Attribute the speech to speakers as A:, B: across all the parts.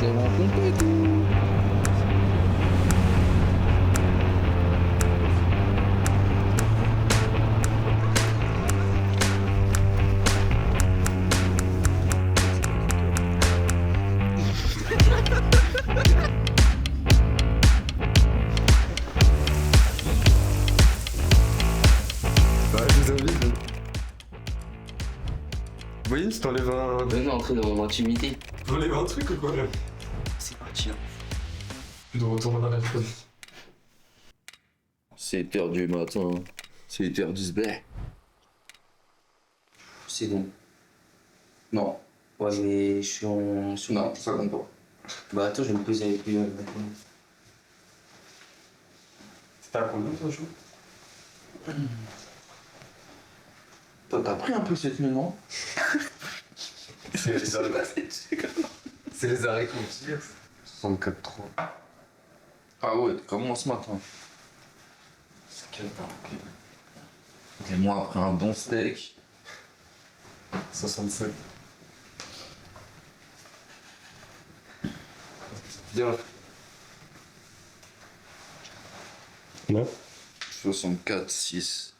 A: tellement pompé et tout.
B: Bah, je vous invite. Vous voyez, si t'enlèves un.
A: Venez entrer dans mon intimité.
B: T'enlèves un truc ou quoi là?
A: C'est parti là.
B: Tu dois retourner dans la phone.
A: C'est 8h du matin. C'est 8h du sbé. C'est bon. Non. Ouais, mais je suis en.
B: Non, ça compte pas.
A: Bah attends, je vais me poser avec lui.
B: C'était à combien toi, Chou? Toi, t'as pris un peu cette nuit, non? C'est les arrêts. C'est les arrêts qu'on tire. 64-3.
A: Ah ouais, comment ce matin?
B: C'est quel temps?
A: Et moi, après un bon steak.
B: 67. Bien. Ouais.
A: 64-6.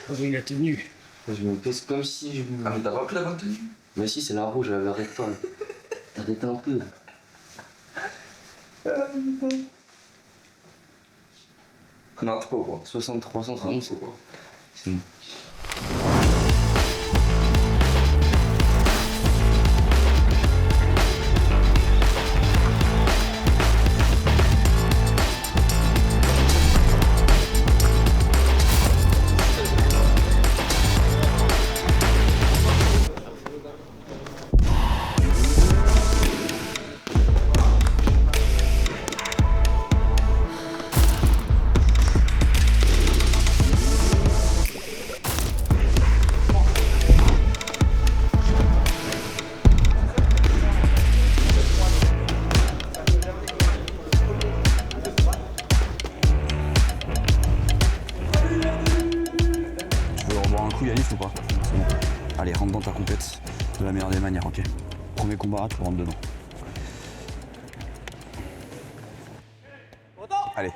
C: Oui, la tenue.
A: Je me pèse comme si je me.
B: Ah, mais t'as pas pris la bonne tenue?
A: Mais si, c'est la rouge, arrête pas. Arrête un peu.
B: Non, t'es pas au courant.
A: 63, 130, c'est quoi? C'est bon.
D: Tu veux revoir un coup Yanis ou pas? C'est bon. Allez, rentre dans ta compète de la meilleure des manières, ok? Premier combat, tu rentres dedans. Allez.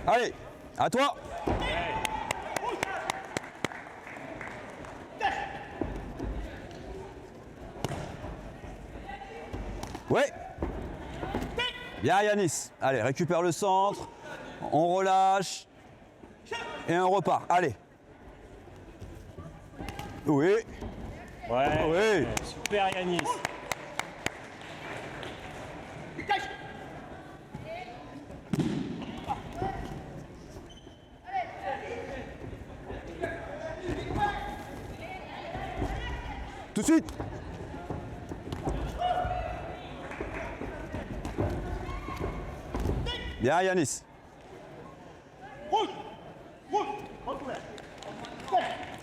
D: Allez, à toi. Ouais. Bien Yanis. Allez, récupère le centre. On relâche. Et on repart. Allez. Oui.
C: Ouais.
D: Oui.
C: Super Yanis.
D: Tout de suite. Bien Yanis.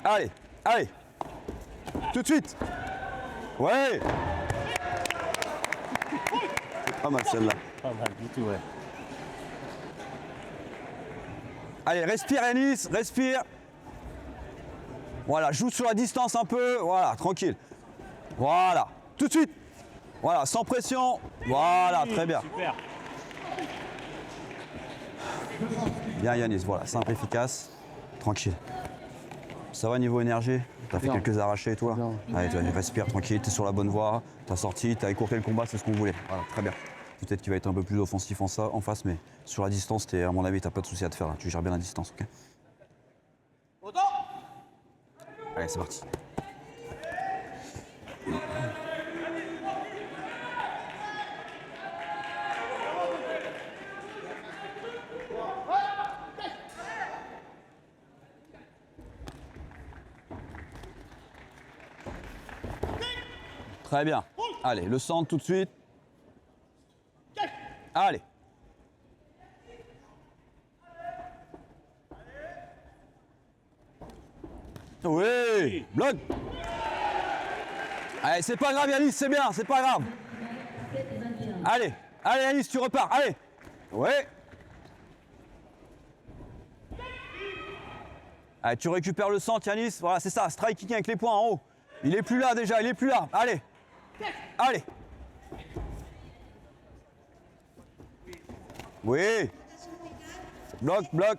D: Allez, allez. Tout de suite. Ouais. Pas mal celle-là.
C: Pas mal du tout, ouais.
D: Allez, respire Yanis, respire. Voilà, joue sur la distance un peu. Voilà, tranquille. Voilà, tout de suite. Voilà, sans pression. Voilà, très bien.
C: Super.
D: Bien Yanis, voilà, simple, efficace, tranquille. Ça va niveau énergie? T'as fait
A: Bien.
D: quelques arrachés toi?
A: Bien.
D: Allez, tu respires tranquille, t'es sur la bonne voie, t'as sorti, t'as écourté le combat, c'est ce qu'on voulait. Voilà, très bien. Peut-être qu'il va être un peu plus offensif en face, mais sur la distance, à mon avis, t'as pas de souci à te faire là. Tu gères bien la distance, ok? Allez, c'est parti. Très bien. Allez, le centre tout de suite. Allez. Oui, bloc. Allez, c'est pas grave Yanis, c'est bien, c'est pas grave. Allez, allez Yanis, tu repars, allez. Ouais. Allez, tu récupères le centre, Yanis. Voilà, c'est ça. Striking avec les poings en haut. Il est plus là déjà, il est plus là. Allez. Allez. Oui. Bloc, bloc.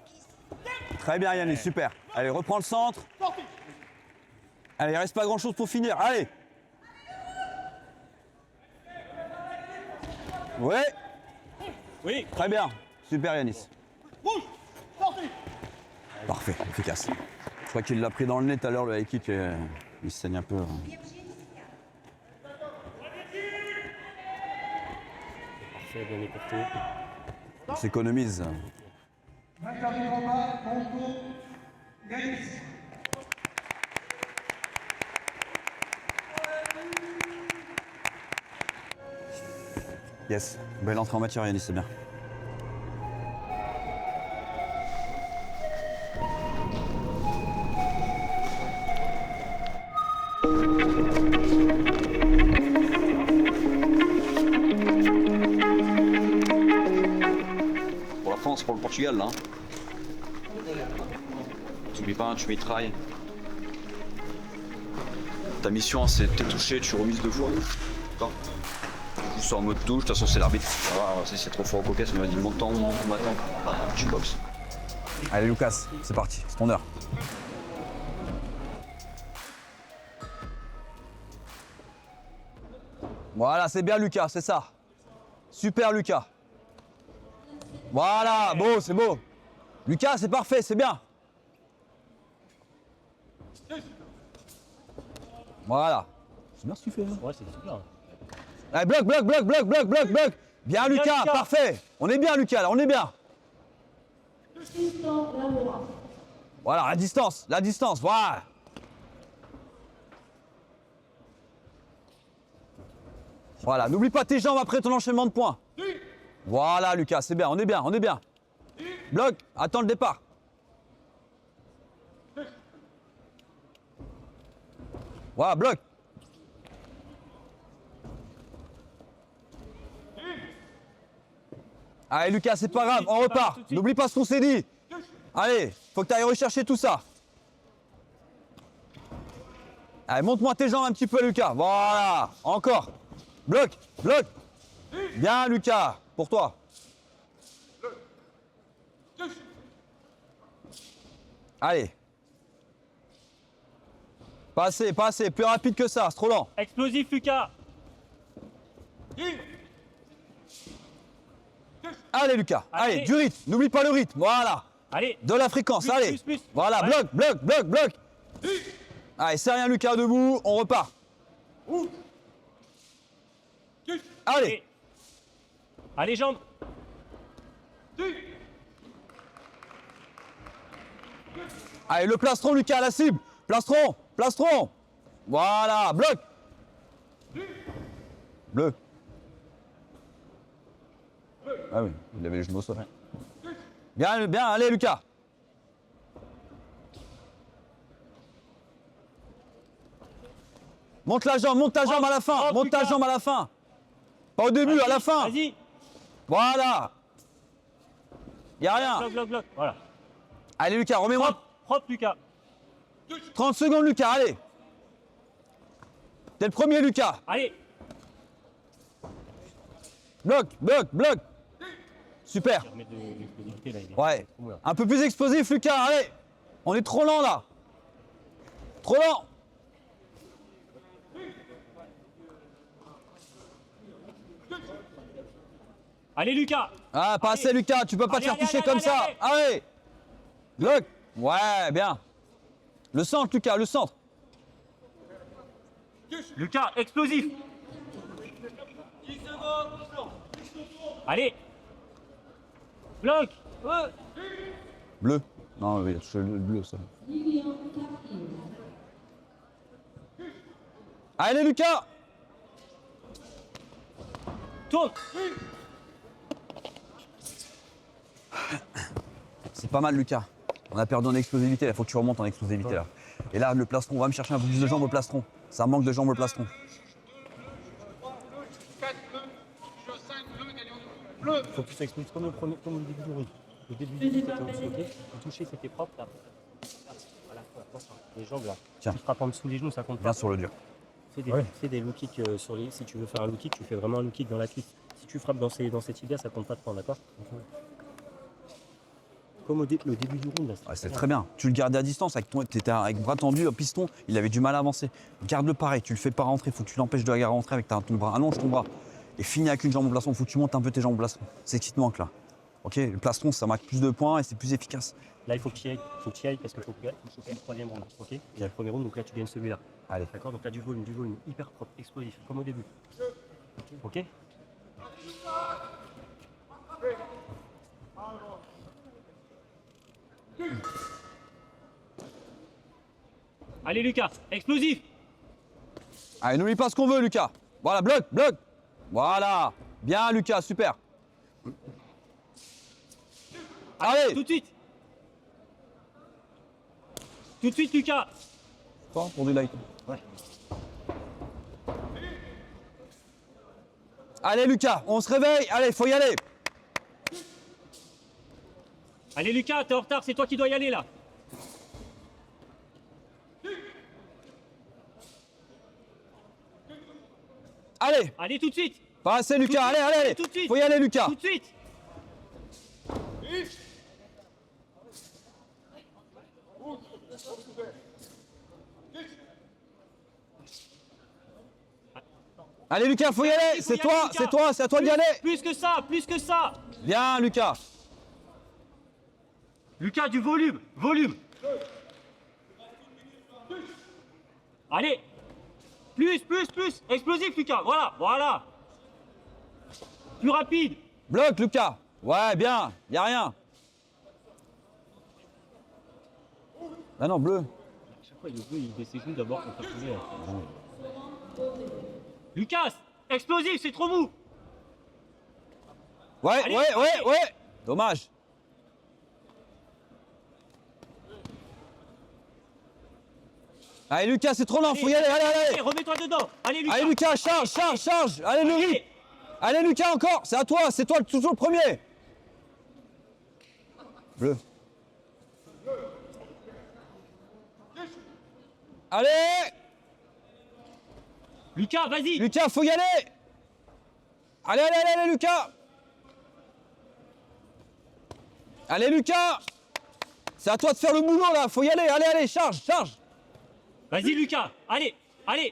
D: Très bien, Yanis, super. Allez, reprends le centre. Allez, il reste pas grand-chose pour finir. Allez. Oui.
C: Oui.
D: Très bien. Super, Yanis. Parfait, efficace. Je crois qu'il l'a pris dans le nez tout à l'heure, le high kick. Il saigne un peu.
C: Parfait, bien écourté.
D: Il s'économise. Yes, belle entrée en matière, Yanis, c'est bien. Pour la France, pour le Portugal, là. T'oublies pas, tu mitrailles. Ta mission, c'est de t'es touché, tu remises 2 fois. D'accord. Tu sors en mode touche, de toute façon, c'est l'arbitre. Ah, si c'est trop fort au cocasse, on va dire montant, matin. Tu boxes. Allez, Lucas, c'est parti, c'est ton heure. Voilà, c'est bien, Lucas, c'est ça. Super, Lucas. Voilà, beau, c'est beau. Lucas, c'est parfait, c'est bien. Voilà. C'est bien ce que tu fais, hein.
C: Ouais, c'est super.
D: Allez, bloc, bloc, bloc, bloc, bloc, bloc, bloc. Bien, Lucas,
C: Lucas.
D: parfait. On est bien, Lucas, là, on est bien. Voilà, la distance, voilà. Voilà, n'oublie pas tes jambes après ton enchaînement de points. Voilà, Lucas, c'est bien, on est bien, on est bien. Bloc, attends le départ. Voilà, bloc. Allez, Lucas, c'est pas grave, on repart. N'oublie pas ce qu'on s'est dit. Allez, faut que tu ailles rechercher tout ça. Allez, monte-moi tes jambes un petit peu, Lucas. Voilà, encore. Bloc, bloc. Bien, Lucas, pour toi. Allez. Pas assez, plus rapide que ça, c'est trop lent.
C: Explosif, Lucas.
D: Allez, Lucas, allez,
C: Allez.
D: du rythme, n'oublie pas le rythme, voilà.
C: Allez.
D: De la fréquence,
C: Plus,
D: allez.
C: plus, plus.
D: Voilà,
C: Ouais.
D: bloc, bloc, bloc, bloc. Allez, c'est rien, Lucas, debout, on repart. Allez.
C: Allez, jambes.
D: Allez, le plastron, Lucas, à la cible. Plastron, plastron. Voilà, bloc. Bleu. Ah oui, il avait les genoux au sol. Bien, bien, allez, Lucas. Monte la jambe, monte ta jambe à la fin.
C: hop,
D: Monte ta
C: Lucas.
D: jambe à la fin. Pas au début, à la fin.
C: Vas-y.
D: Voilà. Y a rien.
C: Bloc, bloc, bloc. Voilà.
D: Allez, Lucas, remets-moi.
C: Propre, propre, Lucas.
D: 30 secondes, Lucas, allez. T'es le premier, Lucas.
C: Allez.
D: Bloc, bloc, bloc. Super.
C: Remets de l'explosivité, là. Il est
D: Ouais.
C: trop loin.
D: Un peu plus explosif, Lucas, allez. On est trop lent, là. Trop lent.
C: Allez, Lucas.
D: Ah, pas
C: Allez.
D: assez, Lucas. Tu peux pas te
C: Allez,
D: faire
C: allez,
D: toucher
C: allez,
D: comme
C: allez,
D: ça.
C: allez.
D: Allez. Bloc. Ouais, bien. Le centre, Lucas, le centre.
C: Lucas, explosif. Allez. Bloc.
D: Bleu. Non, il a touché le bleu, ça. Allez, Lucas.
C: Tourne.
D: C'est pas mal, Lucas. On a perdu en explosivité, là. Faut que tu remontes en explosivité, là. Et là, le plastron, on va me chercher un peu plus de jambes au plastron. Ça manque de jambes au plastron.
C: Faut que ça explose comme au début du round. Au début du round, ok. Le toucher, c'était propre, là. Les jambes là.
E: Tiens.
C: Tu frappes en dessous les genoux, ça compte
E: Viens
C: pas.
E: sur le dur.
C: Fais des low kicks sur les. Si tu veux faire un low kick, tu fais vraiment un low kick dans la cuisse. Si tu frappes dans ces tibias, ça compte pas de points, d'accord? Comme le début du round là.
E: Ouais, c'est très bien. Tu le gardais à distance, t'étais avec bras tendu, un piston, il avait du mal à avancer. Garde-le pareil, tu le fais pas rentrer, faut que tu l'empêches de la rentrer avec ton bras. Allonge ton bras. Et finis avec une jambe au plastron, faut que tu montes un peu tes jambes au plastron. C'est ce qui te manque là. Ok, le plastron ça marque plus de points et c'est plus efficace.
C: Là, il faut que tu y ailles, parce qu'il faut que tu gagnes le troisième round. Ok? Il y a le premier round, donc là, tu gagnes celui-là.
E: Allez.
C: D'accord? Donc là, du volume hyper propre, explosif, comme au début. Ok? Allez, Lucas, explosif!
E: Allez, n'oublie pas ce qu'on veut, Lucas. Voilà, bloc, bloc. Voilà. Bien, Lucas, super. Allez.
C: Tout de suite! Tout de suite, Lucas!
E: Pour du light.
C: Ouais.
E: Allez, Lucas, on se réveille. Allez, faut y aller.
C: Allez, Lucas, t'es en retard, c'est toi qui dois y aller là!
E: Allez.
C: Allez, tout de suite!
E: Pas assez, Lucas. Allez, allez, allez.
C: Tout de suite.
E: Faut y aller, Lucas.
C: Tout de suite!
E: Allez, Lucas, faut y aller. C'est toi, c'est toi, c'est à toi d'y aller.
C: Plus que ça, plus que ça!
E: Bien, Lucas.
C: Lucas, du volume, volume! Allez! Plus, explosif, Lucas, voilà, voilà! Plus rapide!
E: Bloc, Lucas. Ouais, bien. Y a rien. Ah non, bleu.
C: Chaque fois, il est bleu, il baisse ses genoux d'abord pour faire couler. Lucas! Explosif, c'est trop mou!
E: Ouais,
C: Allez,
E: ouais, ouais,
C: allez.
E: ouais. Dommage. Allez, Lucas, c'est trop lent, faut y aller. Allez, allez, allez.
C: Remets-toi dedans! Allez, Lucas!
E: Allez, Lucas, charge, charge, charge. Allez, le rythme. Allez, Lucas, encore. C'est à toi, c'est toi toujours le premier. Bleu. Allez.
C: Lucas, vas-y!
E: Lucas, faut y aller. Allez, allez, allez, allez, Lucas. Allez, Lucas. C'est à toi de faire le boulot, là. Faut y aller. Allez, allez, charge, charge.
C: Vas-y, Lucas! Allez! Allez!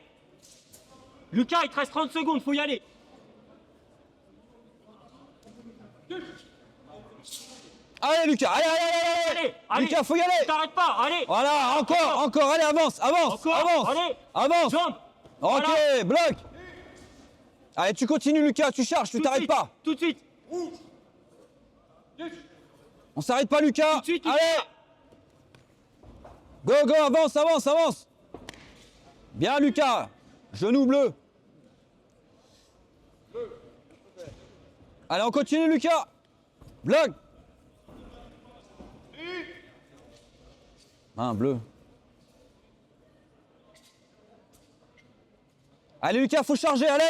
C: Lucas, il te reste 30 secondes, faut y aller!
E: Allez, Lucas. Allez, allez, allez, allez.
C: Allez! Allez!
E: Lucas, faut y aller.
C: T'arrêtes pas! Allez!
E: Voilà, encore, encore. Allez, avance, avance,
C: Encore!
E: avance.
C: Allez!
E: Avance.
C: Jump!
E: Ok,
C: Voilà.
E: bloc. Allez, tu continues, Lucas. Tu charges, tu
C: Tout de
E: t'arrêtes
C: suite,
E: pas.
C: Tout de suite!
E: On s'arrête pas, Lucas.
C: Tout de suite, Lucas.
E: Allez. Go, go, avance, avance, avance. Bien, Lucas. Genou bleu. Allez, on continue, Lucas. Bloc. Bleu. Allez, Lucas, faut charger, allez.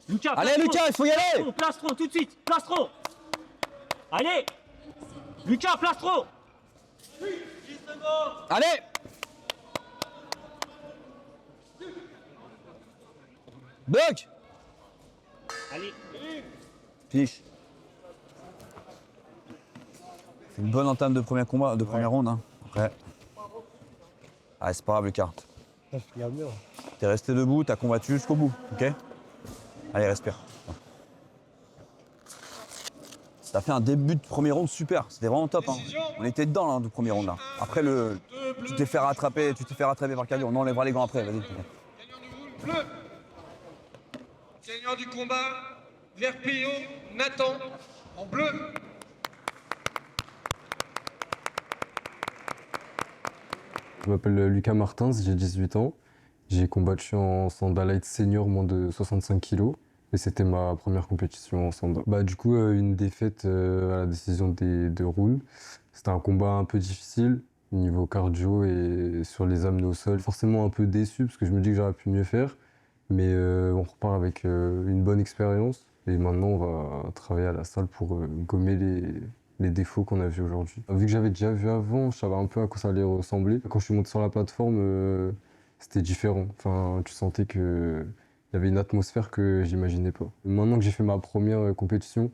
C: Lucas,
E: Allez,
C: plastron.
E: Lucas, il faut y aller.
C: Plastron, tout de suite! Plastron! Allez! Lucas, plastron!
E: Allez. Bloc.
C: Allez!
E: Finish. C'est une bonne entame de premier combat, de première ronde. Hein. Après. Ah, c'est pas grave, Lucas. T'es resté debout, t'as combattu jusqu'au bout, ok? Allez, respire. T'as fait un début de premier round super, c'était vraiment top. Hein. On était dedans là, du premier round là. Après, tu t'es fait rattraper par Cadio. On enlèvera les gants après, vas-y.
F: Gagnant du round bleu. Gagnant du combat, vert Pio, Nathan, en bleu.
G: Je m'appelle Lucas Martins, j'ai 18 ans. J'ai combattu en Sanda Light Senior moins de 65 kg et c'était ma première compétition en Sanda. Du coup, une défaite à la décision des 2 rounds. C'était un combat un peu difficile niveau cardio et sur les amener au sol. Forcément un peu déçu parce que je me dis que j'aurais pu mieux faire, mais on repart avec une bonne expérience et maintenant on va travailler à la salle pour gommer les défauts qu'on a vus aujourd'hui. Vu que j'avais déjà vu avant, je savais un peu à quoi ça allait ressembler. Quand je suis monté sur la plateforme, c'était différent. Enfin, tu sentais qu'il y avait une atmosphère que j'imaginais pas. Maintenant que j'ai fait ma première compétition,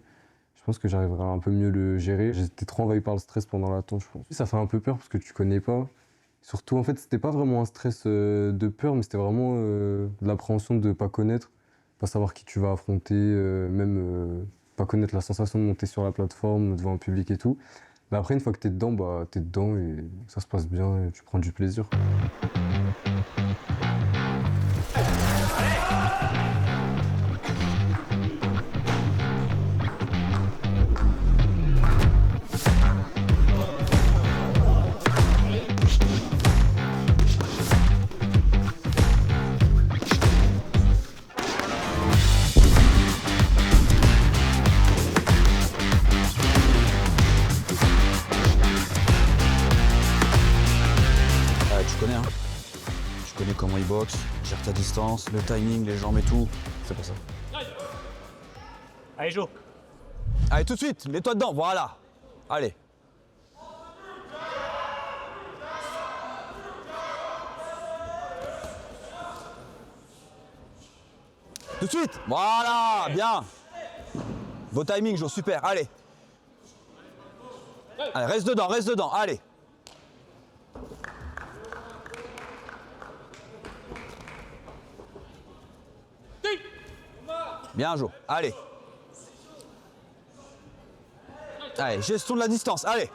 G: je pense que j'arriverai à un peu mieux le gérer. J'étais trop envahi par le stress pendant l'attente, je pense. Ça fait un peu peur parce que tu connais pas. Surtout, en fait, c'était pas vraiment un stress de peur, mais c'était vraiment de l'appréhension de pas connaître, pas savoir qui tu vas affronter, même pas connaître la sensation de monter sur la plateforme devant un public et tout. Mais après, une fois que t'es dedans, bah t'es dedans et ça se passe bien et tu prends du plaisir.
E: Tu connais, hein. Tu connais comment il boxe, gère ta distance, le timing, les jambes et tout. C'est pour ça.
C: Allez, Jo.
E: Allez, tout de suite, mets-toi dedans, voilà. Allez. Tout de suite, voilà, bien. Beau timing, Jo, super, allez. Allez, reste dedans, allez. Bien, Jo, allez. Allez, gestion de la distance, allez.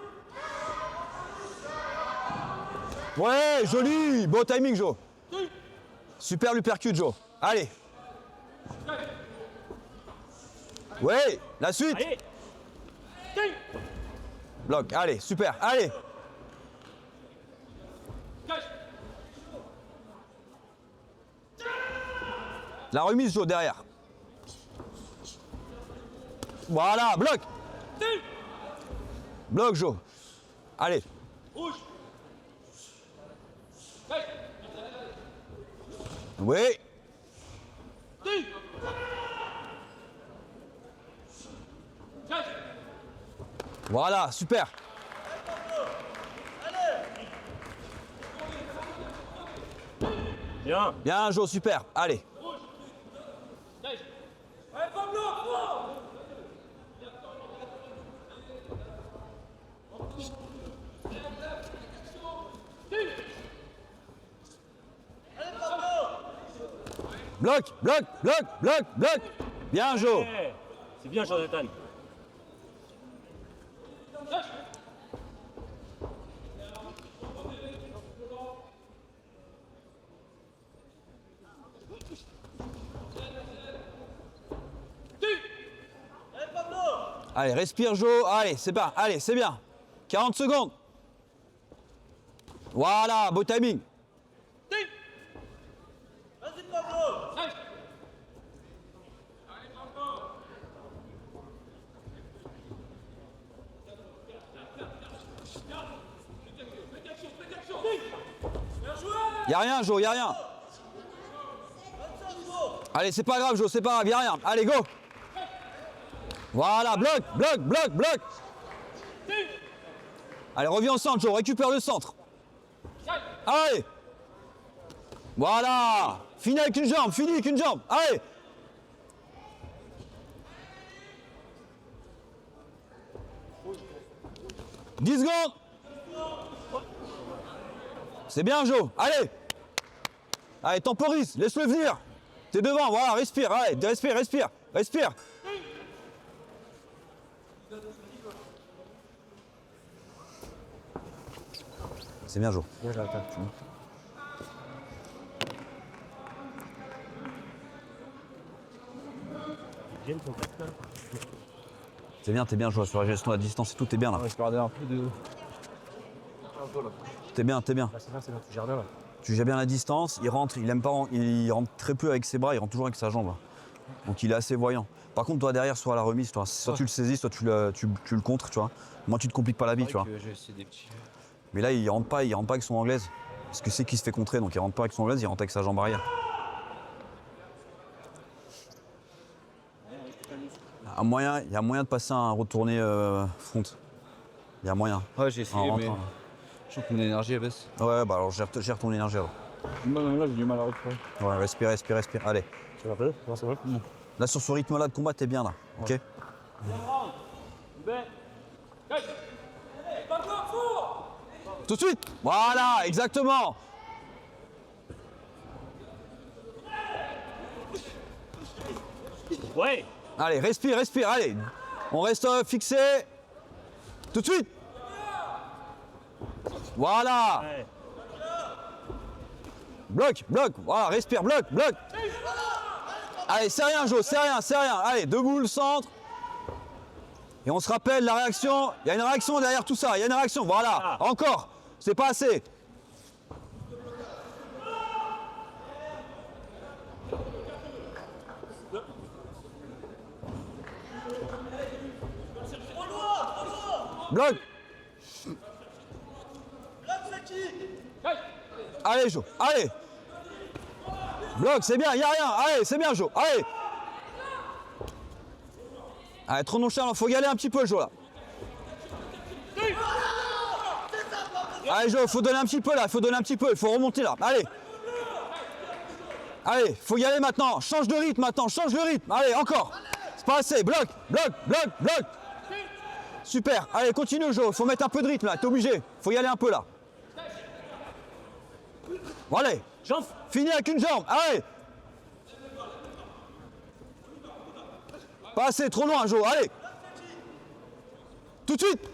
E: Ouais, joli, beau timing, Jo. Super l'uppercut, Jo. Allez. Ouais, la suite.
C: Allez.
E: Bloc, allez, super, allez. La remise, Jo, derrière. Voilà, bloc. Bloc, Jo. Allez. Oui. Voilà, super.
C: Bien.
E: Bien, Jo, super. Allez. Bloc, bloc, bloc, bloc, bloc. Bien, Jo.
C: Ouais. C'est bien, Jonathan.
E: Allez, respire, Jo. Allez, c'est pas. Allez, c'est bien. 40 secondes. Voilà, beau timing. Y'a rien, Jo, y'a rien. Allez, c'est pas grave, Jo, c'est pas grave, y'a rien. Allez, go. Voilà, bloc, bloc, bloc, bloc. Allez, reviens au centre, Jo, récupère le centre. Allez. Voilà. Fini avec une jambe, fini avec une jambe. Allez. « 10 secondes. C'est bien, Jo. Allez. Allez, temporise. Laisse-le venir. T'es devant. Voilà, respire. Allez, respire, respire. Respire. C'est bien, Jo.
C: Bien, Jonathan. J'aime ton tête, là.
E: T'es bien, Jo. Sur la gestion à distance et tout, t'es bien là.
B: Je perdais un peu de...
E: T'es bien, t'es bien.
C: Ah, c'est bien, tu gères bien, là.
E: Tu gères bien la distance, il rentre, il aime pas, il rentre très peu avec ses bras, il rentre toujours avec sa jambe. Là. Donc il est assez voyant. Par contre, toi derrière, soit à la remise, toi, soit tu le saisis, soit tu le contres, tu vois. Moi, tu te compliques pas la vie, tu vois. Mais là, il rentre pas avec son anglaise. Parce que c'est qu'il se fait contrer, donc il rentre pas avec son anglaise, il rentre avec sa jambe arrière. Il y a moyen de passer un retourné front. Il y a moyen.
B: Ouais, j'ai essayé,
E: En
B: mais
E: rentrant,
B: je sens que mon énergie elle baisse.
E: Ouais, bah alors gère ton énergie alors.
B: Même là, j'ai du mal à respirer.
E: Ouais, respire. Allez.
C: Tu vas un peu? Non, c'est bon.
E: Là, sur ce rythme-là de combat, t'es bien là. Ok. Tout de suite. Voilà, exactement.
C: Ouais!
E: Allez, respire, allez. On reste fixé. Tout de suite. Voilà.
C: Ouais.
E: Bloc, voilà, respire, bloc. Allez, c'est rien, Jo, c'est rien. Allez, debout, le centre. Et on se rappelle la réaction. Il y a une réaction derrière tout ça, voilà. Encore, c'est pas assez. Bloc. Allez, Jo, allez. Bloc, c'est bien, il n'y a rien. Allez, c'est bien, Jo, allez. Allez, trop nonchalant, faut y aller un petit peu, Jo, là. Allez, Jo, faut donner un petit peu, là, il faut remonter, là. Allez, faut y aller maintenant. Change de rythme, maintenant, Allez, encore. C'est pas assez, bloc. Super, allez, continue, Jo, faut mettre un peu de rythme, là, t'es obligé. Faut y aller un peu, là. Bon, allez.
C: Jambe!
E: Fini avec une jambe, allez. Pas assez, trop loin, Jo, allez. Tout de suite.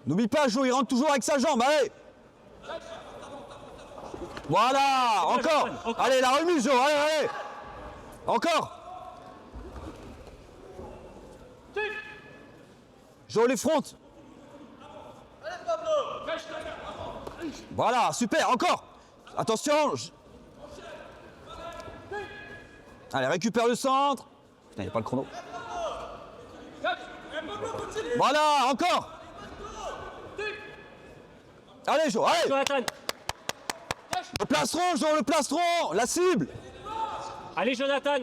E: N'oublie pas, Jo, il rentre toujours avec sa jambe, allez. Voilà, encore. Allez, la remise, Jo, allez. Encore. Jo, les frontes. Voilà, super, encore. Attention. Allez, récupère le centre. Putain, il n'y a pas le chrono. Voilà, encore. Allez, Jo, allez.
C: Jonathan!
E: Le plastron, Jo, la cible.
C: Allez, Jonathan!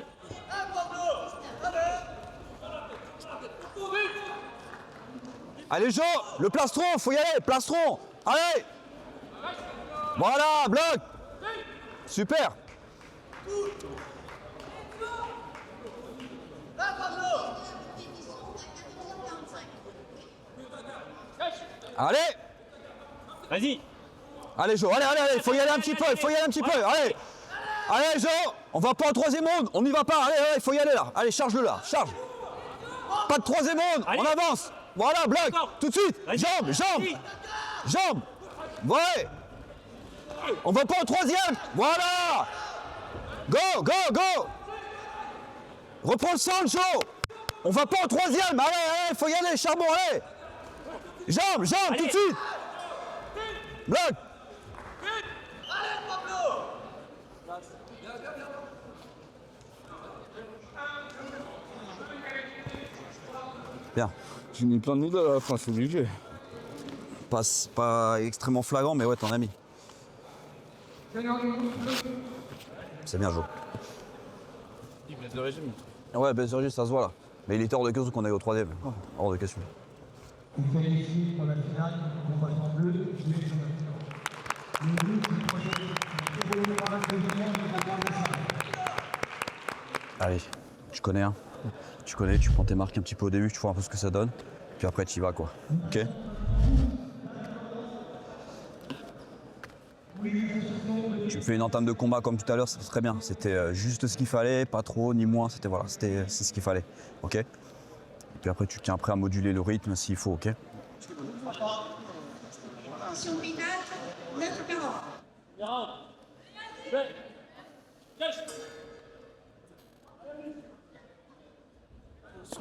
E: Allez, Jo, le plastron, faut y aller, plastron. Allez. Voilà, bloc. Super. Allez.
C: Vas-y!
E: Allez, Jo, allez, faut y aller un petit peu, allez. Allez, Jo, on va pas en troisième monde, on n'y va pas, allez, faut y aller là. Allez, charge-le là, charge. Pas de troisième monde,
C: Allez.
E: on avance. Voilà, bloc,
C: Encore.
E: tout de suite.
C: Vas-y.
E: Jambe. Ouais. On va pas en troisième, voilà. Go. Reprends le centre, Jo. On va pas en troisième, allez, faut y aller, charbon, allez. Jambe, tout de suite. Bloc. Bien.
B: J'ai mis plein de noodles à la fin, c'est obligé.
E: Pas extrêmement flagrant, mais ouais, t'en as mis. C'est bien, Jo.
B: Il baisse de régime.
E: Ouais, baisse de régime, ça se voit là. Mais il était hors de question qu'on aille au troisième. Hors de question. Allez, tu connais, hein. Tu prends tes marques un petit peu au début, tu vois un peu ce que ça donne. Puis après, tu y vas, quoi. Ok. Tu me fais une entame de combat comme tout à l'heure, c'est très bien. C'était juste ce qu'il fallait, pas trop ni moins. C'est ce qu'il fallait. Ok. Et puis après, tu tiens prêt à moduler le rythme s'il faut. Ok.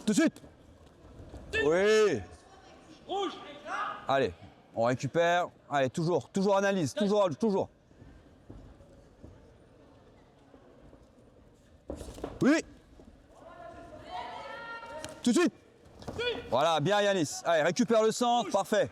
E: Tout de suite. Oui. Allez, on récupère. Allez, toujours analyse, toujours. Oui. Tout de suite. Voilà, bien Yanis. Allez, récupère le centre, parfait.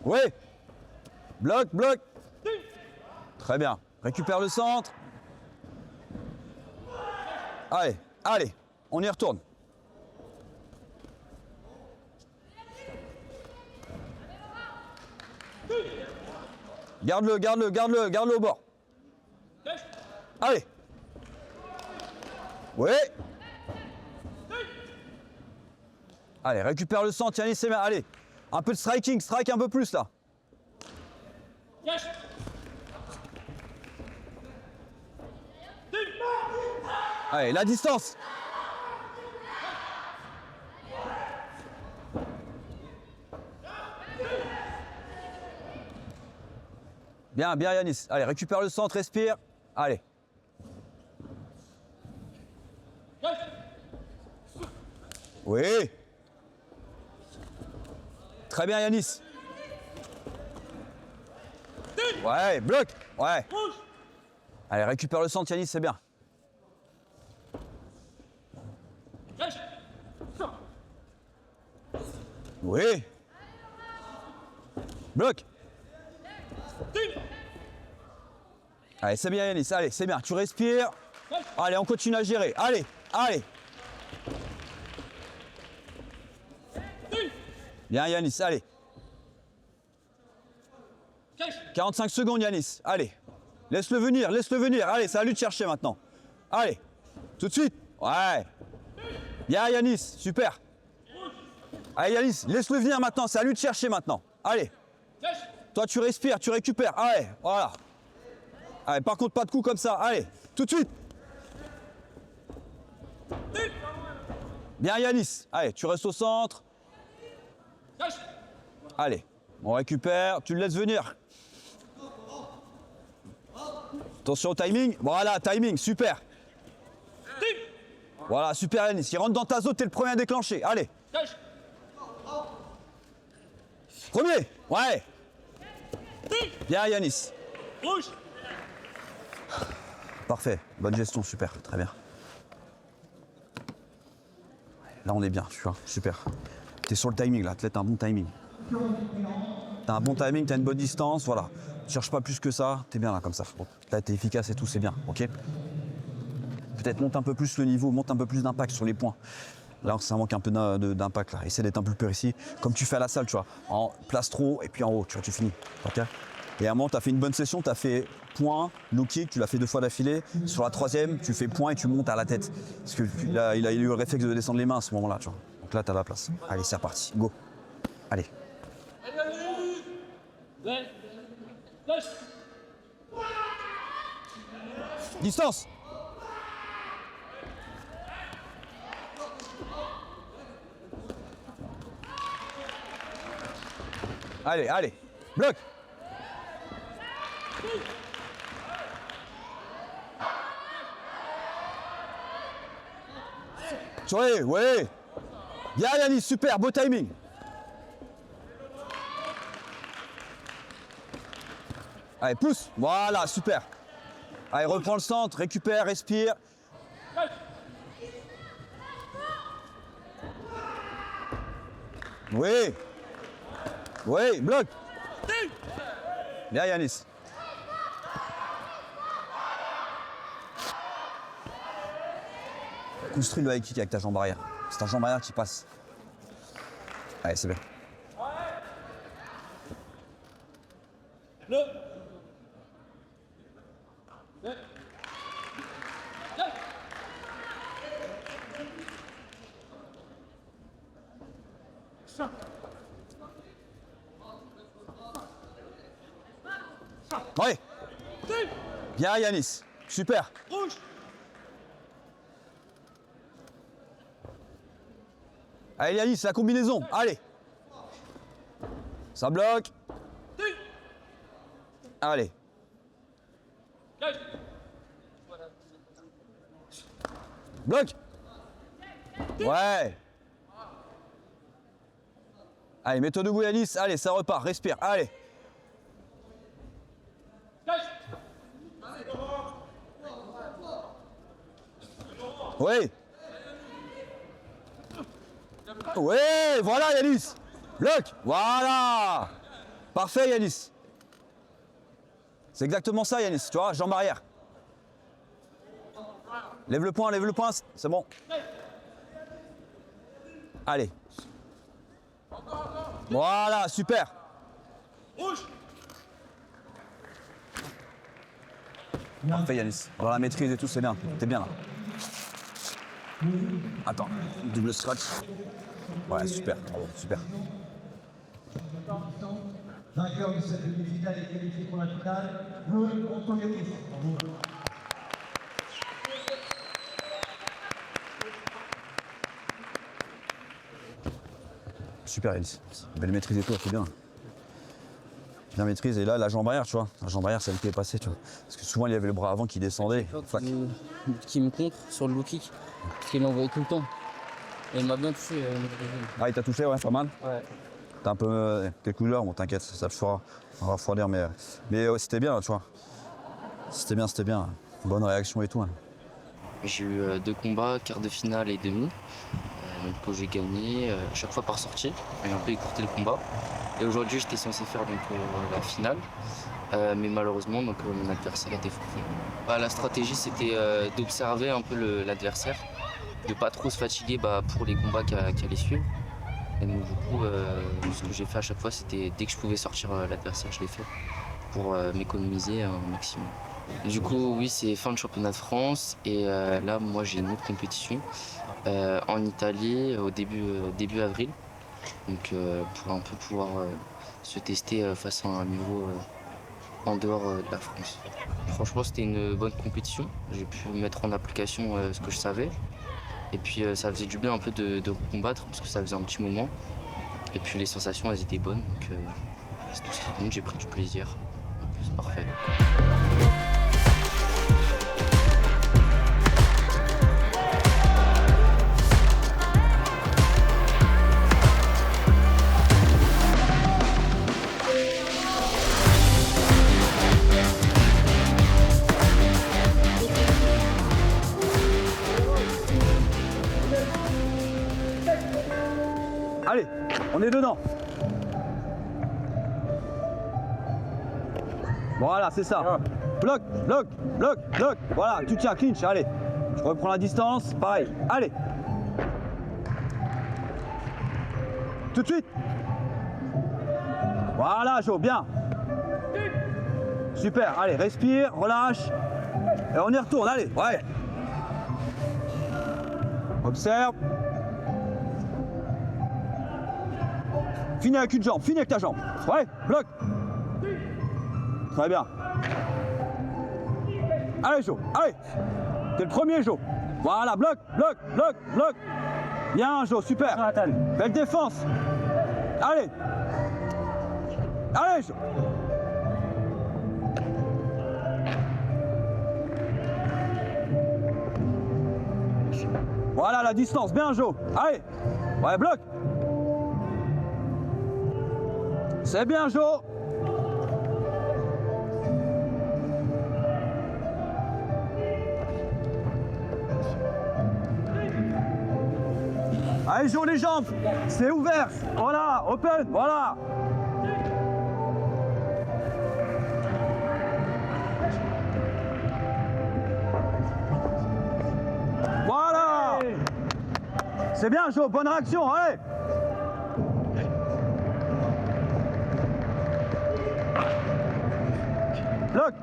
E: Oui. Bloc, bloc. Très bien. Récupère le centre. Allez, allez, on y retourne. Garde-le, garde-le, garde-le, garde-le au bord. Allez. Oui. Allez, récupère le centre, Yanis, c'est bien. Allez, un peu de striking, strike un peu plus là. Allez, la distance. Bien, bien Yanis. Allez, récupère le centre, respire. Allez. Oui. Très bien Yanis. Ouais, bloc. Ouais. Allez, récupère le centre Yanis, c'est bien. Oui. Bloc. Allez, c'est bien Yanis, allez, c'est bien. Tu respires. Allez, on continue à gérer. Allez, allez. Bien Yanis, allez. 45 secondes Yanis, allez. Laisse-le venir, laisse-le venir. Allez, c'est à lui de chercher maintenant. Allez, tout de suite. Ouais. Bien Yanis, super. Allez Yanis, laisse-le venir maintenant, c'est à lui de chercher maintenant. Allez. Toi tu respires, tu récupères. Allez, voilà. Allez, par contre pas de coups comme ça. Allez, tout de suite. Bien Yanis. Allez, tu restes au centre. Allez, on récupère, tu le laisses venir. Attention au timing. Voilà, timing, super. Voilà, super Yanis. Il rentre dans ta zone, t'es le premier à déclencher. Allez. Premier. Ouais. Bien Yanis. Parfait. Bonne gestion, super. Très bien. Là, on est bien, tu vois. Super. T'es sur le timing, là. T'as un bon timing. T'as un bon timing, t'as une bonne distance, voilà. Cherche pas plus que ça, t'es bien là, comme ça. Bon, là, t'es efficace et tout, c'est bien, ok? Peut-être monte un peu plus le niveau, monte un peu plus d'impact sur les points. Là, ça manque un peu d'impact, là. Essaie d'être un peu plus précis, comme tu fais à la salle, tu vois. En place trop, et puis en haut, tu vois, tu finis, ok? Et à un moment, tu as fait une bonne session, tu as fait point, low kick, tu l'as fait 2 fois d'affilée. Sur la 3e, tu fais point et tu montes à la tête. Parce qu'il a eu le réflexe de descendre les mains à ce moment-là, tu vois. Donc là, tu as la place. Allez, c'est reparti, go. Allez. Distance. Allez, allez. Bloc. Oui, oui. Bien Yanis, super, beau timing. Allez, pousse. Voilà, super. Allez, reprends le centre, récupère, respire. Oui. Oui, bloc. Bien Yanis. Construis le high kick avec ta jambe arrière. C'est ta jambe arrière qui passe. Allez, c'est bien. Oui. Bien Yanis. Super. Allez Yanis, la combinaison. Allez. Ça bloque. Allez. Bloc. Ouais. Allez, mets-toi debout Yanis. Allez, ça repart. Respire. Allez. Oui. Oui, voilà Yanis. Bloc. Voilà. Parfait, Yanis. C'est exactement ça, Yanis. Tu vois, jambe arrière. Lève le poing, c'est bon. Allez. Voilà, super. Parfait, Yanis. Dans la maîtrise et tout, c'est bien. T'es bien là. Attends, double scratch. Ouais, super. Bravo, super.
H: Vainqueur de cette demi-finale et qualifié pour la finale, le contre Yanis.
E: Super, Yanis. Belle maîtrise et tout, c'est bien. Bien maîtrise. Et là, la jambe arrière, tu vois. La jambe arrière, c'est elle qui est passée, tu vois. Parce que souvent, il y avait le bras avant qui descendait.
I: Qui me contre sur le low kick, parce qu'il l'envoyait tout le temps. Et il m'a bien touché.
E: Ah, il t'a touché, ouais, pas mal.
I: Ouais.
E: T'as un peu quelques couleurs, bon, t'inquiète, ça le fera. On va refroidir, mais ouais, c'était bien, tu vois. C'était bien. Bonne réaction et tout. Hein.
I: J'ai eu 2 combats, quart de finale et demi. Que j'ai gagné à chaque fois par sortie. J'ai un peu écourté le combat. Et aujourd'hui, j'étais censé faire donc, la finale. Mais malheureusement, donc, mon adversaire a été forfait. La stratégie, c'était d'observer un peu l'adversaire, de pas trop se fatiguer pour les combats qui allaient suivre. Et donc, du coup, ce que j'ai fait à chaque fois, c'était dès que je pouvais sortir l'adversaire, je l'ai fait pour m'économiser un maximum. Du coup, oui, c'est fin de championnat de France. Et là, moi, j'ai une autre compétition en Italie au début avril. Donc, pour un peu pouvoir se tester face à un niveau en dehors de la France. Franchement, c'était une bonne compétition. J'ai pu mettre en application ce que je savais. Et puis, ça faisait du bien un peu de combattre parce que ça faisait un petit moment. Et puis, les sensations, elles étaient bonnes. Donc, c'est tout ce qui compte. J'ai pris du plaisir. Donc, c'est parfait.
E: Allez, on est dedans. Voilà, c'est ça. Bloc. Voilà, tu tiens, clinch, allez. Je reprends la distance, pareil. Allez. Tout de suite. Voilà, Jo, bien. Super, allez, respire, relâche. Et on y retourne, allez. Ouais. Observe. Finis avec une jambe, finis avec ta jambe. Ouais, bloc. Très bien. Allez, Jo, allez. T'es le premier, Jo. Voilà, bloc. Bien, Jo, super. Belle défense. Allez. Allez, Jo. Voilà la distance, bien, Jo. Allez. Ouais, bloc. C'est bien, Jo. Allez, Jo, les jambes. C'est ouvert. Voilà, open, voilà. Voilà. C'est bien, Jo, bonne réaction, allez. Bloc.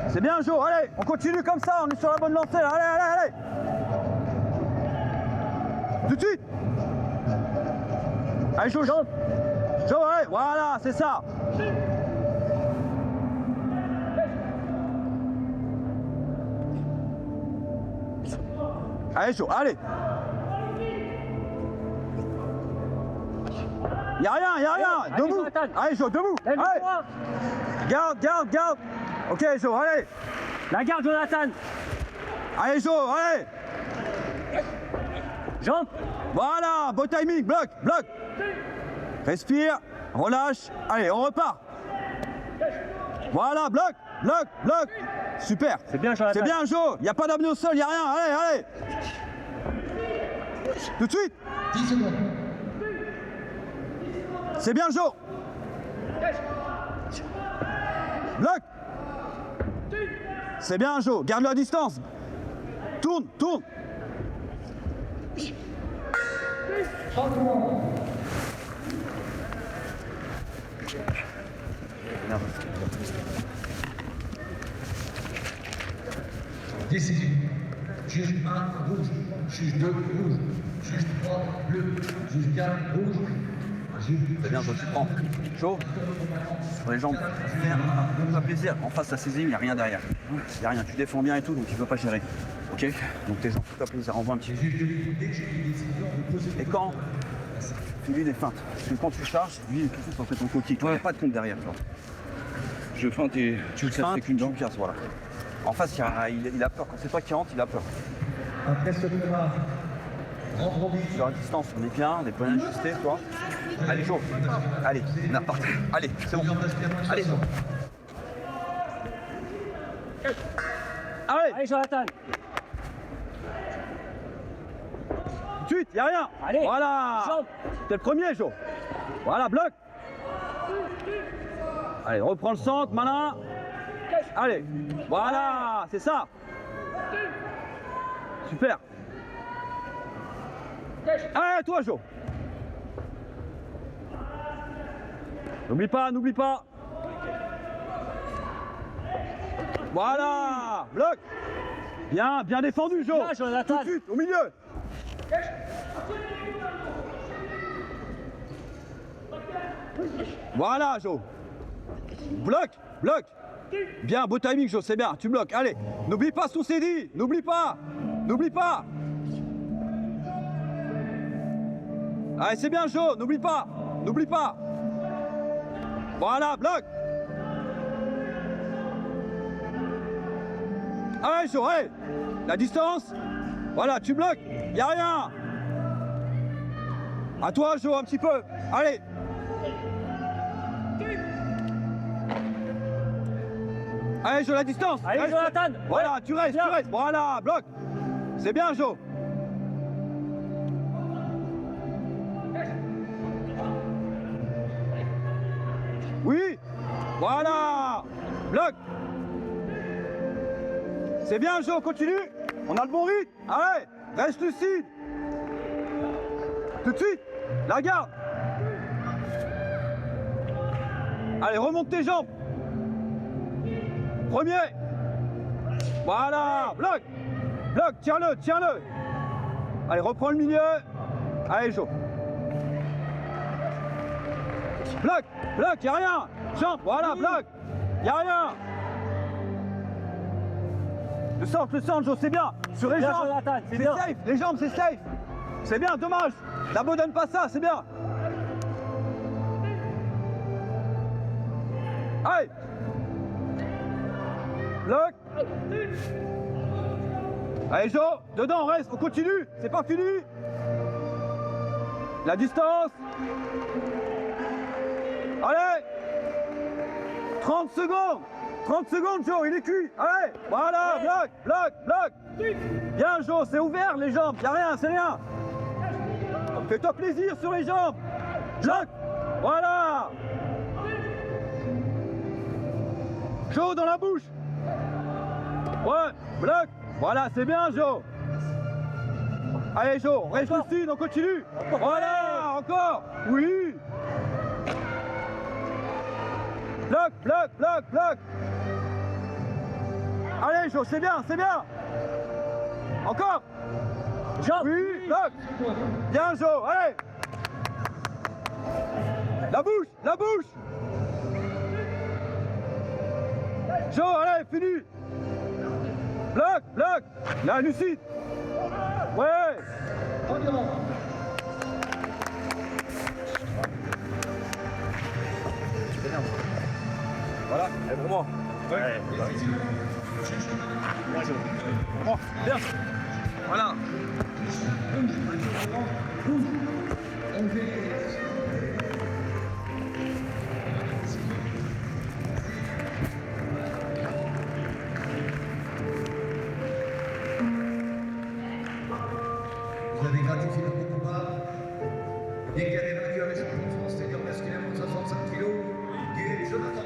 E: C'est bien, Jo, allez, on continue comme ça, on est sur la bonne lancée, là. Allez. Tout de suite. Allez, Jo, allez, voilà, c'est ça. Allez, Jo, allez. Y'a rien, debout. Allez, Jo, debout. Allez. Garde. Ok, Jo, allez.
C: La garde, Jonathan.
E: Allez, Jo, allez.
C: Jambe.
E: Voilà, beau timing, bloc. Respire, relâche. Allez, on repart. Voilà, bloc. Super.
C: C'est bien, Jonathan.
E: C'est bien, Jo. Y a pas d'amener au sol, y a rien. Allez. Tout de suite.
H: 10 secondes.
E: C'est bien, Jo. Bloc. C'est bien, Jo. Garde-le à distance. Tourne, tourne. Merde.
H: Décision. Juge 1, rouge. Juge 2, rouge. Juge 3, bleu. Juge 4, rouge.
E: C'est bien, Jo, tu prends. Jo, sur les jambes. Fais-toi plaisir. En face, ta saisie, il n'y a rien derrière. Il n'y a rien. Tu défends bien et tout, donc tu ne peux pas gérer. Ok? Donc tes jambes, fais-toi plaisir. Envoie un petit. Et quand fais-lui des feintes. Parce que quand tu charges, lui, tout de suite, ça fait ton coquille. Tu n'as pas de compte derrière. Genre.
B: Je feinte et
E: Tu le feintes, tu le pierces, voilà. En face, il a peur. Quand c'est toi qui rentre, il a peur.
H: Après ce combat,
E: Sur la distance, on est bien, on est bien ajusté, toi. Allez, Jo. Allez, on est reparti. Allez, c'est bon. Allez, Jo. Allez,
C: Allez, Jonathan.
E: tout de suite, y'a rien.
C: Allez.
E: Voilà.
C: Jambe.
E: T'es le premier, Jo. Voilà, bloc. Allez, reprends le centre, malin. Allez, voilà, c'est ça. Super. Allez, toi, Jo. N'oublie pas, n'oublie pas. Voilà, bloc. Bien, bien défendu, Jo.
C: Bien, Jonathan.
E: Tout de suite, au milieu. Voilà, Jo. Bloc, bloc. Bien, beau timing, Jo, c'est bien. Tu bloques. Allez, n'oublie pas ce qu'on s'est dit. N'oublie pas. N'oublie pas. Allez, c'est bien, Jo. N'oublie pas. N'oublie pas. Voilà, bloc. Allez, Jo, allez. La distance. Voilà, tu bloques. Y a rien. À toi, Jo, un petit peu. Allez. Allez, Jo, la distance.
C: Allez,
E: Reste.
C: Jonathan.
E: Voilà,
C: Ouais,
E: tu restes,
C: bien.
E: tu restes. Voilà, bloc. C'est bien, Jo. Oui. Voilà. Bloc. C'est bien, Jo, continue. On a le bon rythme. Allez, reste lucide. Tout de suite. La garde. Allez, remonte tes jambes. Premier. Voilà. Bloc. Bloc, tiens-le, tiens-le. Allez, reprends le milieu. Allez, Jo. Bloc, bloc, y'a rien. Jambe, voilà, bloc. Y'a rien. Le centre, Jo, c'est bien. Sur les
C: Bien,
E: jambes,
C: Jonathan, c'est
E: c'est
C: bien.
E: safe. Les jambes, c'est safe. C'est bien, dommage. N'abandonne pas ça, c'est bien. Allez. Bloc. Allez, Jo, dedans, on reste, on continue. C'est pas fini. La distance. Allez. 30 secondes. 30 secondes, Jo, il est cuit. Allez, voilà, bloc, bloc, bloc. Bien, Jo, c'est ouvert les jambes, y'a rien, c'est rien. Fais-toi plaisir sur les jambes. Bloc, voilà. Jo, dans la bouche. Ouais, bloc. Voilà, c'est bien, Jo. Allez, Jo, reste lucide, on continue. Voilà, encore. Oui. Bloc, bloc, bloc, bloc. Allez, Jo, c'est bien, c'est bien. Encore.
C: Jambe.
E: Oui, bloc. Bien, Jo, allez. La bouche, la bouche. Jo, allez, fini. Bloc, bloc. Là, lucide. Ouais. Voilà, allez, pour moi. Ouais. Bon, bien. Voilà.
H: vous avez gratifié le combat. et quel est vainqueur des champions de France senior masculin de 65 kg, Guy Jonathan.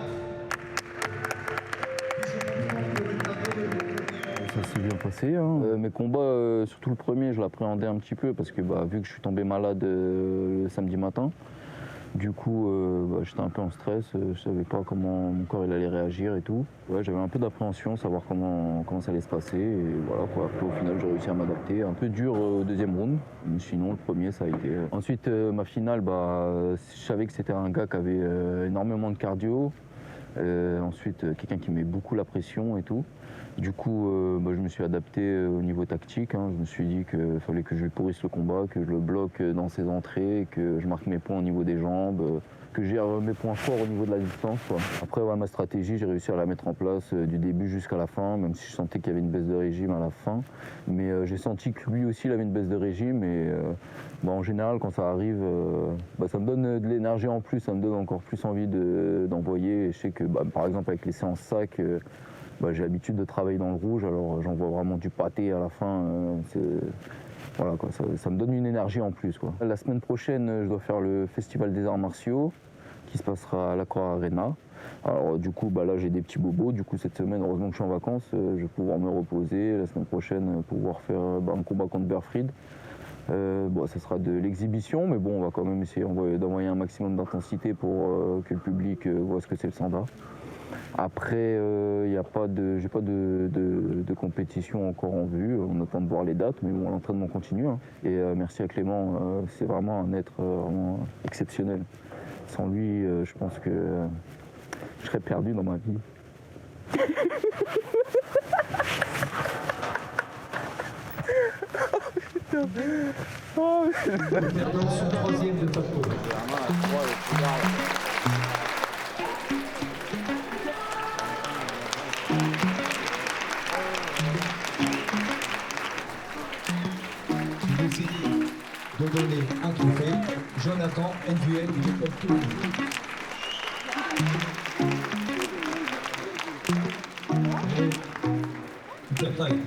J: Ça s'est bien passé. Mes combats, surtout le premier, je l'appréhendais un petit peu parce que vu que je suis tombé malade le samedi matin, du coup j'étais un peu en stress, je savais pas comment mon corps il allait réagir et tout. Ouais, j'avais un peu d'appréhension, savoir comment ça allait se passer et voilà quoi. Après, au final j'ai réussi à m'adapter. Un peu dur au deuxième round, mais sinon le premier ça a été. Ensuite ma finale, je savais que c'était un gars qui avait énormément de cardio. Ensuite quelqu'un qui met beaucoup la pression et tout. Du coup, je me suis adapté au niveau tactique. Je me suis dit qu'il fallait que je lui pourrisse le combat, que je le bloque dans ses entrées, que je marque mes points au niveau des jambes, que je gère mes points forts au niveau de la distance, quoi. Après, ma stratégie, j'ai réussi à la mettre en place du début jusqu'à la fin, même si je sentais qu'il y avait une baisse de régime à la fin. Mais j'ai senti que lui aussi, il avait une baisse de régime. Et en général, quand ça arrive, ça me donne de l'énergie en plus, ça me donne encore plus envie d'envoyer. Et je sais que, par exemple, avec les séances sac, j'ai l'habitude de travailler dans le rouge, alors j'envoie vraiment du pâté à la fin. Voilà, quoi, ça me donne une énergie en plus, quoi. La semaine prochaine, je dois faire le Festival des Arts Martiaux qui se passera à l'Accor Arena. Alors du coup, là j'ai des petits bobos. Du coup, cette semaine, heureusement que je suis en vacances, je vais pouvoir me reposer. La semaine prochaine, pouvoir faire un combat contre Berfried. Ça sera de l'exhibition, mais bon, on va quand même essayer d'envoyer un maximum d'intensité pour que le public voit ce que c'est le Sanda. Après, j'ai pas de compétition encore en vue. On attend de voir les dates, mais bon, l'entraînement continue. Et merci à Clément, c'est vraiment un être vraiment exceptionnel. Sans lui, je pense que je serais perdu dans ma vie.
H: Perdant son troisième de top 4. Décidé de donner un trophée, Jonathan NVL du top 2. Super time.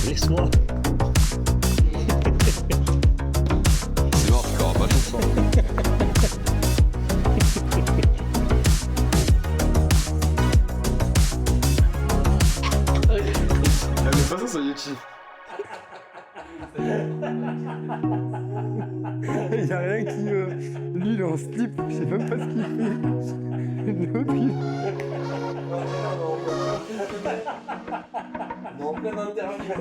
C: Laisse-moi.
B: C'est mort, tu l'auras pas tout ça. Elle met pas ça sur YouTube.
G: Il y a rien qui. Lui, il est en slip, je sais même pas ce qu'il fait. L'autre, il.
B: On est en pleine interview.